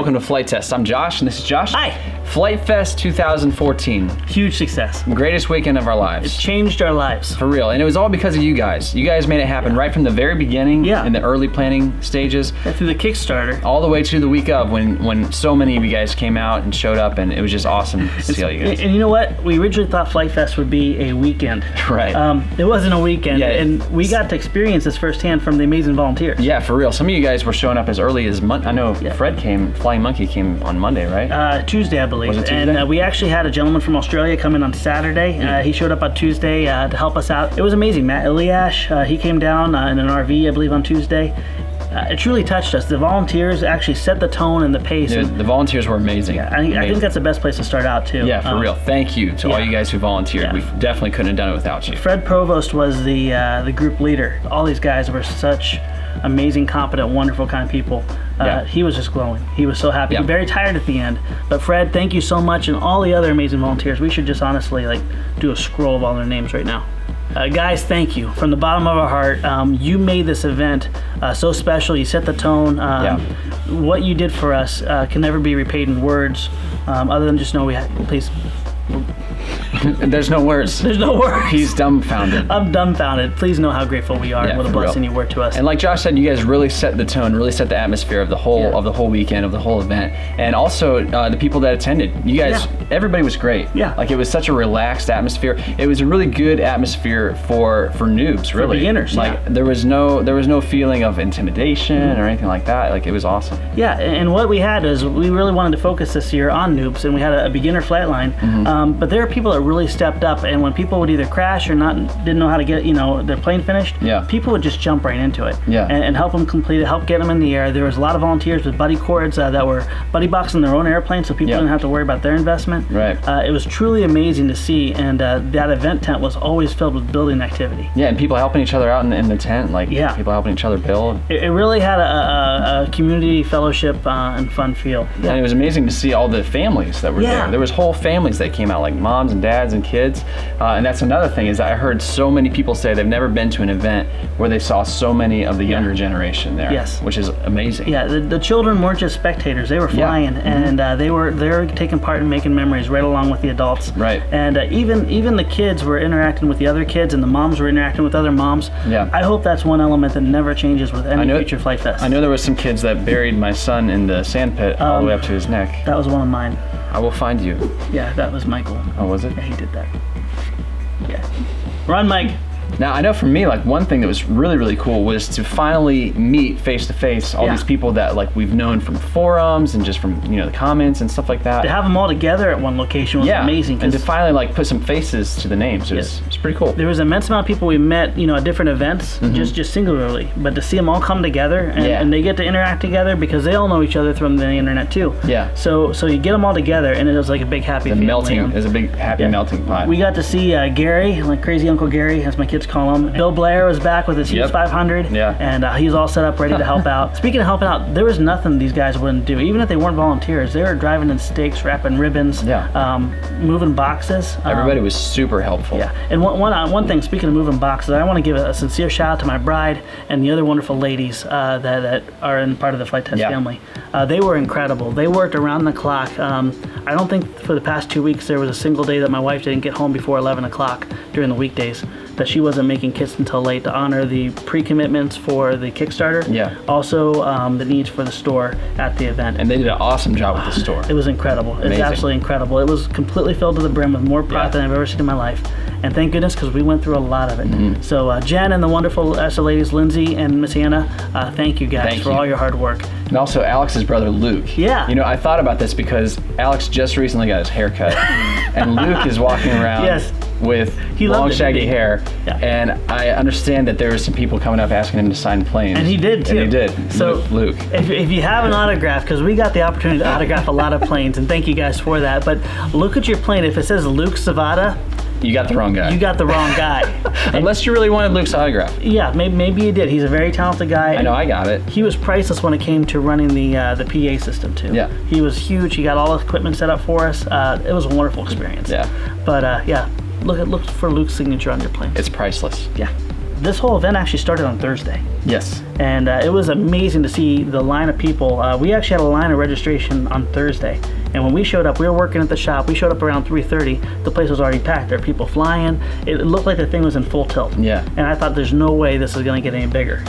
welcome to Flite Test. I'm Josh, and this is Josh. Hi. Flite Fest 2014. Huge success. Greatest weekend of our lives. It changed our lives. For real, and it was all because of you guys. You guys made it happen right from the very beginning, in the early planning stages. Through the Kickstarter. All the way to the week of when so many of you guys came out and showed up, and it was just awesome to see all you guys. And you know what? We originally thought Flite Fest would be a weekend. Right. It wasn't a weekend, and we got to experience this firsthand from the amazing volunteers. Yeah, for real. Some of you guys were showing up as early as Monday. I know Fred came, Flying Monkey came on Monday, right? Tuesday, I believe. Was it Tuesday? And we actually had a gentleman from Australia come in on Saturday. He showed up on Tuesday to help us out. It was amazing. Matt Eliash, he came down in an RV, I believe, on Tuesday. It truly touched us. The volunteers actually set the tone and the pace. Dude, the volunteers were amazing. Yeah, I think that's the best place to start out, too. Yeah, for real. Thank you to all you guys who volunteered. Yeah. We definitely couldn't have done it without you. Fred Provost was the group leader. All these guys were such amazing, competent, wonderful kind of people. He was just glowing. He was so happy. Very tired at the end. But Fred, thank you so much, and all the other amazing volunteers. We should just honestly do a scroll of all their names right now. Guys, thank you from the bottom of our heart. You made this event so special. You set the tone. What you did for us can never be repaid in words, other than just know please. There's no words. There's no words. He's dumbfounded. I'm dumbfounded. Please know how grateful we are and what a blessing you were to us. And like Josh said, you guys really set the tone, really set the atmosphere of the whole weekend, of the whole event, and also the people that attended. You guys, everybody was great. Yeah. Like, it was such a relaxed atmosphere. It was a really good atmosphere for noobs, really. For beginners. Like there was no feeling of intimidation or anything like that. Like, it was awesome. Yeah, and what we had is we really wanted to focus this year on noobs, and we had a beginner flight line. But there are people that really stepped up, and when people would either crash or didn't know how to get their plane finished, people would just jump right into it and help them complete it, help get them in the air. There was a lot of volunteers with buddy cords that were buddy boxing their own airplane, so people didn't have to worry about their investment. Right. It was truly amazing to see, and that event tent was always filled with building activity. Yeah, and people helping each other out in the tent, people helping each other build. It really had a community fellowship and fun feel. And it was amazing to see all the families that were there. There was whole families that came out, like moms and dads and kids. And that's another thing, is I heard so many people say they've never been to an event where they saw so many of the younger generation there. Yes. Which is amazing. Yeah, the children weren't just spectators. They were flying, and they were taking part in making memories right along with the adults. Right. And even the kids were interacting with the other kids, and the moms were interacting with other moms. Yeah. I hope that's one element that never changes with any future Flite Fest. I know there was some kids that buried my son in the sand pit all the way up to his neck. That was one of mine. I will find you. Yeah, that was Michael. Oh, was it? Yeah, he did that. Yeah. Run, Mike. Now, I know for me, one thing that was really, really cool was to finally meet face-to-face all these people that, we've known from forums and just from, the comments and stuff like that. To have them all together at one location was amazing. And to finally, put some faces to the names, it was pretty cool. There was an immense amount of people we met, at different events, just singularly. But to see them all come together, and they get to interact together because they all know each other from the internet, too. Yeah. So you get them all together, and it was like a big happy family. It was a big happy melting pot. We got to see Gary, Crazy Uncle Gary, as my kids call him. Bill Blair was back with his huge 500, and he's all set up, ready to help out. Speaking of helping out, there was nothing these guys wouldn't do. Even if they weren't volunteers, they were driving in stakes, wrapping ribbons, moving boxes. Everybody was super helpful. Yeah, and one thing, speaking of moving boxes, I want to give a sincere shout out to my bride and the other wonderful ladies that are in part of the Flite Test family. They were incredible. They worked around the clock. I don't think for the past 2 weeks there was a single day that my wife didn't get home before 11 o'clock during the weekdays, that she wasn't making kits until late to honor the pre-commitments for the Kickstarter. Yeah. Also, the needs for the store at the event. And they did an awesome job with the store. It was incredible. It was absolutely incredible. It was completely filled to the brim with more product than I've ever seen in my life. And thank goodness, because we went through a lot of it. So Jen and the wonderful ESSA ladies, Lindsay and Miss Anna, thank you guys for all your hard work. And also Alex's brother, Luke. Yeah. I thought about this because Alex just recently got his hair cut. And Luke is walking around with long, shaggy hair. Yeah. And I understand that there were some people coming up asking him to sign planes. And he did, too. And he did. So, Luke. If you have an autograph, because we got the opportunity to autograph a lot of planes, and thank you guys for that, but look at your plane. If it says Luke Savada, you got the wrong guy. You got the wrong guy. Unless you really wanted Luke's autograph. Yeah, maybe you did. He's a very talented guy. I know, I got it. He was priceless when it came to running the PA system, too. Yeah. He was huge. He got all the equipment set up for us. It was a wonderful experience. Yeah. But, look for Luke's signature on your plane. It's priceless. Yeah. this whole event actually started on Thursday. Yes. And it was amazing to see the line of people. We actually had a line of registration on Thursday. And when we showed up, we were working at the shop. We showed up around 3:30. The place was already packed. There were people flying. It looked like the thing was in full tilt. Yeah. And I thought, there's no way this is going to get any bigger.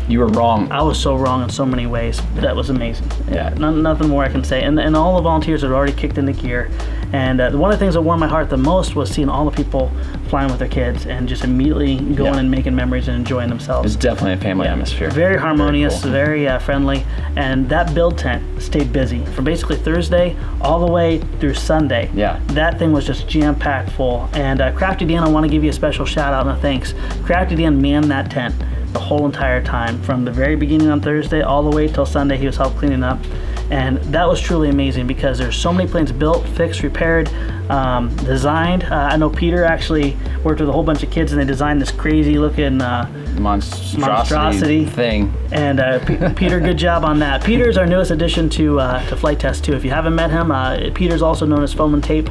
You were wrong. I was so wrong in so many ways. That was amazing. Yeah. Nothing more I can say. And all the volunteers had already kicked into gear. And one of the things that warmed my heart the most was seeing all the people flying with their kids and just immediately going and making memories and enjoying themselves. It's definitely a family atmosphere. Very harmonious, very very friendly. And that build tent stayed busy from basically Thursday all the way through Sunday. Yeah. That thing was just jam-packed full. And Crafty Dan, I want to give you a special shout out and a thanks. Crafty Dan manned that tent the whole entire time, from the very beginning on Thursday all the way till Sunday. He was help cleaning up. And that was truly amazing because there's so many planes built, fixed, repaired, designed. I know Peter actually worked with a whole bunch of kids and they designed this crazy looking monstrosity thing. And Peter, good job on that. Peter's our newest addition to Flite Test too. If you haven't met him, Peter's also known as Foam and Tape.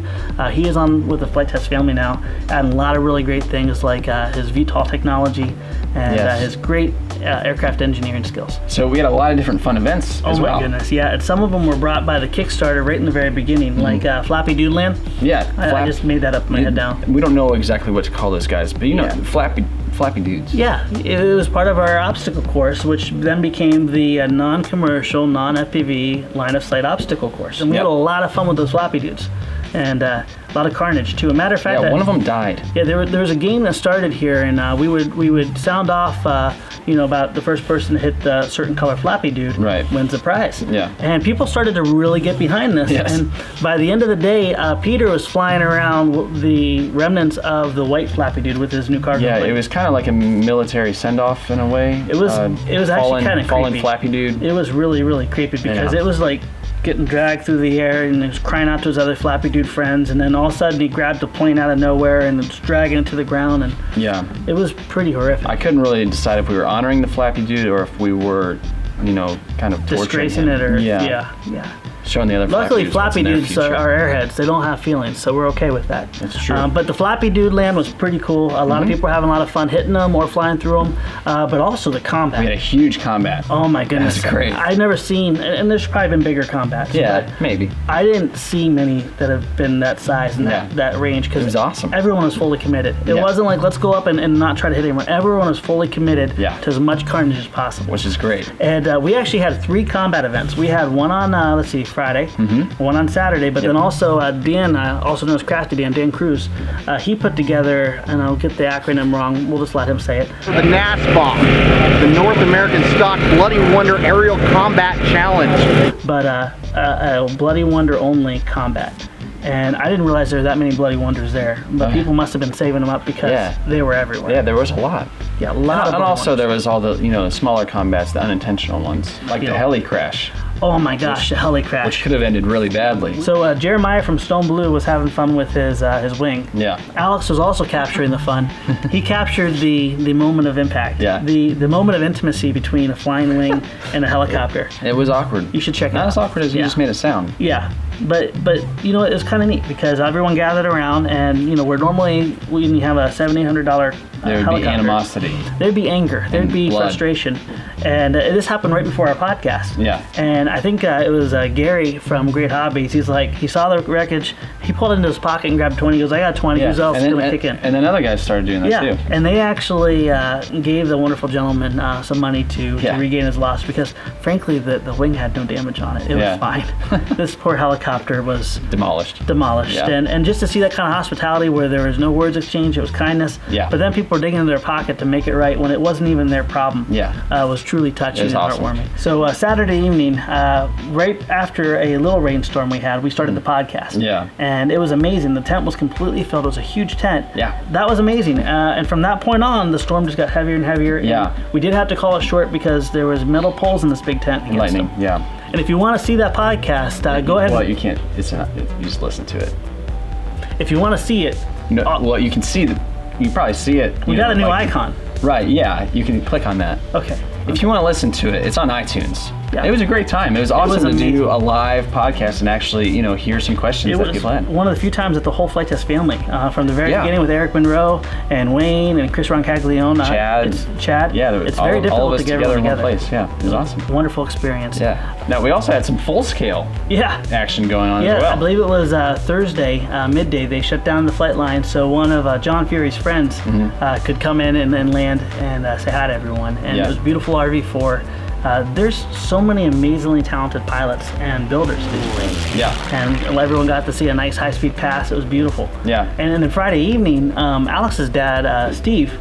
He is on with the Flite Test family now, adding a lot of really great things like his VTOL technology and his great aircraft engineering skills. So we had a lot of different fun events as well. Oh my goodness, yeah. And some of them were brought by the Kickstarter right in the very beginning, like Flappy Dude Land. Yeah. I just made that up in my head down. We don't know exactly what to call those guys, but you know, Flappy Dudes. Yeah, it was part of our obstacle course, which then became the non-commercial, non-FPV line of sight obstacle course. And we had a lot of fun with those Flappy Dudes. And a lot of carnage too. A matter of fact, one of them died. Yeah, there was a game that started here, and we would sound off, about the first person to hit the certain color Flappy Dude wins the prize. Yeah. And people started to really get behind this. Yes. And by the end of the day, Peter was flying around the remnants of the white Flappy Dude with his new cargo plane. Yeah, it was kind of like a military send-off in a way. It was actually kind of creepy. Fallen Flappy Dude. It was really, really creepy because it was like getting dragged through the air, and he was crying out to his other Flappy Dude friends, and then all of a sudden he grabbed the plane out of nowhere and was dragging it to the ground, and it was pretty horrific. I couldn't really decide if we were honoring the Flappy Dude or if we were, kind of disgracing it, or showing the other Luckily, Flappy Dudes are airheads. They don't have feelings, so we're okay with that. That's true. But the Flappy Dude land was pretty cool. A lot of people were having a lot of fun hitting them or flying through them, but also the combat. We had a huge combat. Oh my goodness. That's great. I've never seen, and there's probably been bigger combats. Yeah, maybe. I didn't see many that have been that size and that range, because it was awesome. Everyone was fully committed. It wasn't like, let's go up and not try to hit anyone. Everyone was fully committed to as much carnage as possible. Which is great. And we actually had 3 combat events. We had one on, Friday, one on Saturday, but then also Dan, also known as Crafty Dan Cruz, he put together, and I'll get the acronym wrong, we'll just let him say it. The NASBOC, the North American Stock Bloody Wonder Aerial Combat Challenge. But a Bloody Wonder only combat. And I didn't realize there were that many Bloody Wonders there, but people must have been saving them up because they were everywhere. Yeah, there was a lot. Yeah, a lot. And also there was all the smaller combats, the unintentional ones, like the heli crash. Oh my gosh, the heli crash. Which could have ended really badly. So Jeremiah from Stone Blue was having fun with his wing. Yeah. Alex was also capturing the fun. He captured the moment of impact. Yeah. The moment of intimacy between a flying wing and a helicopter. It was awkward. You should check it out. Not as awkward as you just made it sound. Yeah. But it was kind of neat because everyone gathered around, and we're normally, when you have a $700-800 there would be animosity. There'd be anger. There'd be frustration. And this happened right before our podcast. Yeah. And I think it was Gary from Great Hobbies. He's like, he saw the wreckage, he pulled it into his pocket and grabbed 20. He goes, I got 20. Who's else going to kick in? And then other guys started doing that too. And they actually gave the wonderful gentleman some money to regain his loss, because frankly the wing had no damage on it. It was fine. This poor helicopter was demolished. Yeah. And just to see that kind of hospitality where there was no words exchanged, it was kindness. Yeah. But then people were digging into their pocket to make it right when it wasn't even their problem. Yeah. Was truly touching and heartwarming. Awesome. So Saturday evening, right after a little rainstorm we had, we started the podcast. Yeah. And it was amazing. The tent was completely filled. It was a huge tent. Yeah. That was amazing. And from that point on, the storm just got heavier and heavier. Yeah. And we did have to call it short because there was metal poles in this big tent. Lightning. Them. Yeah. And if you want to see that podcast, go ahead. Well, you can't. It's not. You just listen to it. If you want to see it. No. Well, you can see you probably see it. We got a new icon. Right. Yeah. You can click on that. Okay. if you want to listen to it, it's on iTunes. Yeah. It was a great time. It was awesome to do a live podcast and actually, hear some questions that people had. One of the few times that the whole Flite Test family, from the very beginning with Eric Monroe and Wayne and Chris Roncaglione, Chad. Yeah, it's very difficult all of us to get together in together. one place. Yeah, it was awesome. Wonderful experience. Yeah. Now we also had some full scale action going on as well. I believe it was Thursday midday. They shut down the flight line, so one of John Fury's friends could come in and land and say hi to everyone. And it was beautiful RV4. There's so many amazingly talented pilots and builders of these planes. Yeah. And everyone got to see a nice high-speed pass. It was beautiful. Yeah. And then Friday evening, Alex's dad, Steve,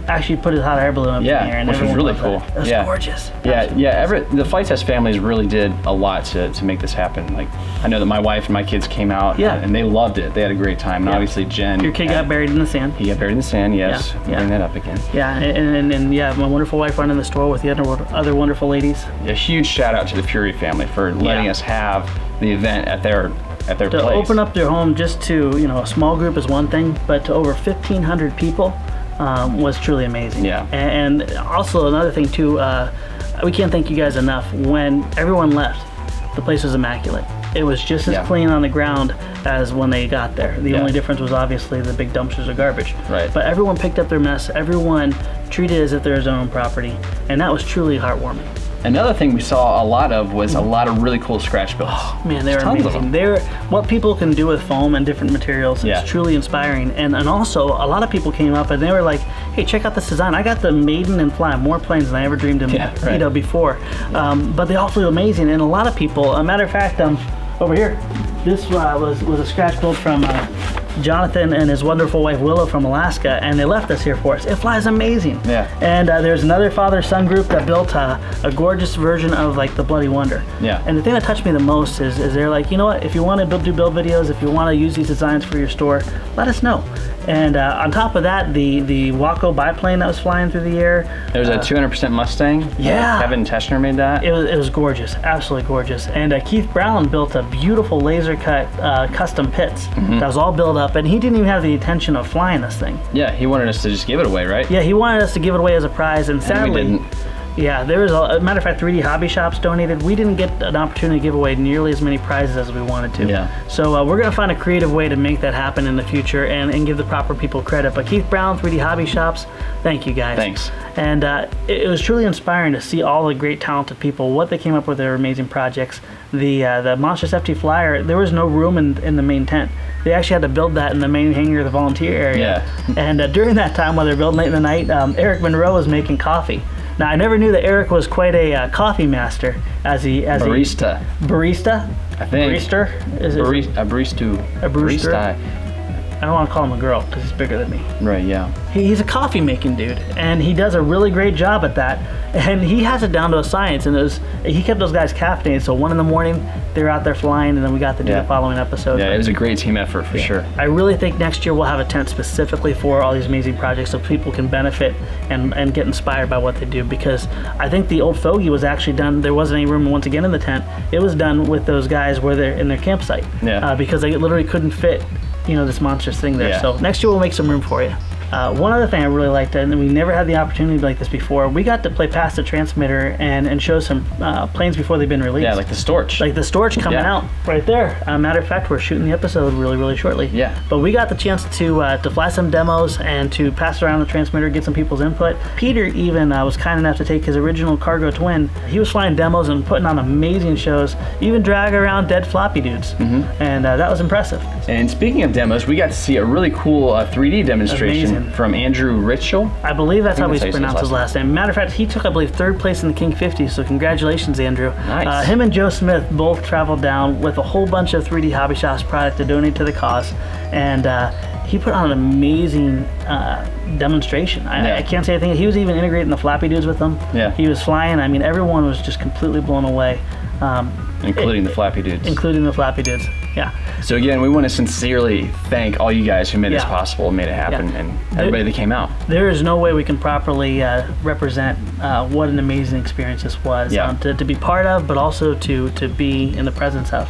actually put his hot air balloon up in the air. And which was really cool. It was gorgeous. The Flite Test families really did a lot to make this happen. Like, I know that my wife and my kids came out and they loved it. They had a great time. And obviously Jen. Your kid got buried in the sand. He got buried in the sand, yes. Bring that up again. Yeah, and my wonderful wife running the store with the other wonderful ladies. A huge shout out to the Fury family for letting us have the event at their place. To open up their home just to, a small group is one thing, but to over 1,500 people was truly amazing. Yeah. And also another thing too, we can't thank you guys enough. When everyone left, the place was immaculate. It was just as clean on the ground as when they got there. The only difference was obviously the big dumpsters of garbage. Right. But everyone picked up their mess. Everyone treated it as if they're their own property. And that was truly heartwarming. Another thing we saw a lot of was a lot of really cool scratch builds. Oh man, they were amazing. They're what people can do with foam and different materials. It's truly inspiring. And also a lot of people came up and they were like, "Hey, check out this design. I got to maiden and fly more planes than I ever dreamed of, before." But they all flew amazing. And a lot of people, a matter of fact, over here, this was a scratch build from Jonathan and his wonderful wife Willow from Alaska, and they left us here for us. It flies amazing. Yeah. And there's another father-son group that built a gorgeous version of like the Bloody Wonder. Yeah. And the thing that touched me the most is they're like, you know what? If you want to do build videos, if you want to use these designs for your store, let us know. And on top of that, the Waco biplane that was flying through the air. There's a 200% Mustang. Yeah. Kevin Teschner made that. It was gorgeous, absolutely gorgeous. And Keith Brown built a beautiful laser cut custom pits that was all built up, and he didn't even have the intention of flying this thing. Yeah, he wanted us to just give it away, right? Yeah, he wanted us to give it away as a prize, and sadly, we didn't. Yeah, there was a matter of fact, 3D Hobby Shops donated. We didn't get an opportunity to give away nearly as many prizes as we wanted to. Yeah. So we're going to find a creative way to make that happen in the future and give the proper people credit. But Keith Brown, 3D Hobby Shops, thank you guys. Thanks. And it was truly inspiring to see all the great talented people, what they came up with, their amazing projects. The Monstrous FT Flyer, there was no room in the main tent. They actually had to build that in the main hangar of the volunteer area. Yeah. And during that time, while they were building late in the night, Eric Monroe was making coffee. Now, I never knew that Eric was quite a coffee master, barista. Barista? I think. Barista? A barista. A barista? I don't want to call him a girl because he's bigger than me. Right, yeah. He's a coffee making dude, and he does a really great job at that. And he has it down to a science. And he kept those guys caffeinated. So 1 a.m, they were out there flying, and then we got to do the following episode. Yeah, it was a great team effort for sure. I really think next year we'll have a tent specifically for all these amazing projects, so people can benefit and get inspired by what they do. Because I think the old Fogey was actually done. There wasn't any room once again in the tent. It was done with those guys where they're in their campsite. Yeah. Because they literally couldn't fit, this monstrous thing there. Yeah. So next year we'll make some room for you. One other thing I really liked, and we never had the opportunity like this before, we got to play past the transmitter and show some planes before they've been released. Yeah, like the Storch. Like the Storch coming out right there. Matter of fact, we're shooting the episode really, really shortly. Yeah. But we got the chance to fly some demos and to pass around the transmitter, get some people's input. Peter even was kind enough to take his original cargo twin. He was flying demos and putting on amazing shows, even drag around dead floppy dudes. And that was impressive. And speaking of demos, we got to see a really cool 3D demonstration from Andrew Ritchell. I believe that's how we pronounce his last name. Matter of fact, he took, I believe, 3rd place in the King 50, so congratulations, Andrew. Nice. Him and Joe Smith both traveled down with a whole bunch of 3D Hobby Shops product to donate to the cause, and he put on an amazing demonstration. I can't say anything. He was even integrating the Flappy Dudes with them. Yeah. He was flying. I mean, everyone was just completely blown away. Including the Flappy Dudes. Including the Flappy Dudes, yeah. So again, we want to sincerely thank all you guys who made this possible and made it happen, and everybody that came out. There is no way we can properly represent what an amazing experience this was to be part of, but also to be in the presence of.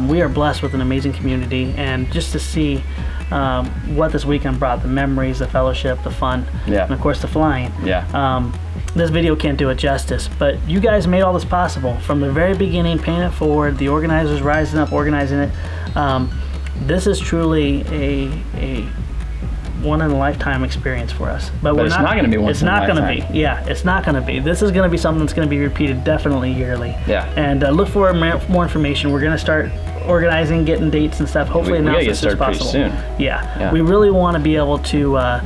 We are blessed with an amazing community, and just to see what this weekend brought, the memories, the fellowship, the fun, and of course the flying. this video can't do it justice, but you guys made all this possible from the very beginning, paying it forward, the organizers rising up, organizing it. This is truly a one-in-a-lifetime experience for us. But it's not going to be once in a lifetime. It's not going to be. Yeah, it's not going to be. This is going to be something that's going to be repeated definitely yearly. Yeah. And look for more information. We're going to start organizing, getting dates and stuff. Hopefully, we announce this as possible. Pretty soon. Yeah. We really want to be able to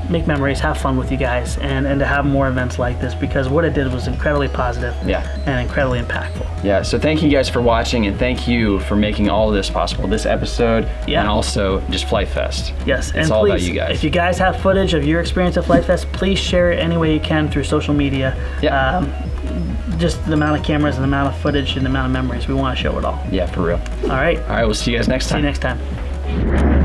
make memories, have fun with you guys, and to have more events like this, because what it did was incredibly positive and incredibly impactful. Yeah, so thank you guys for watching, and thank you for making all of this possible, this episode, and also just Flite Fest. Yes, it's and all please, about you guys. If you guys have footage of your experience at Flite Fest, please share it any way you can through social media. Yeah. Just the amount of cameras and the amount of footage and the amount of memories, we want to show it all. Yeah, for real. All right. All right, we'll see you guys next time. See you next time.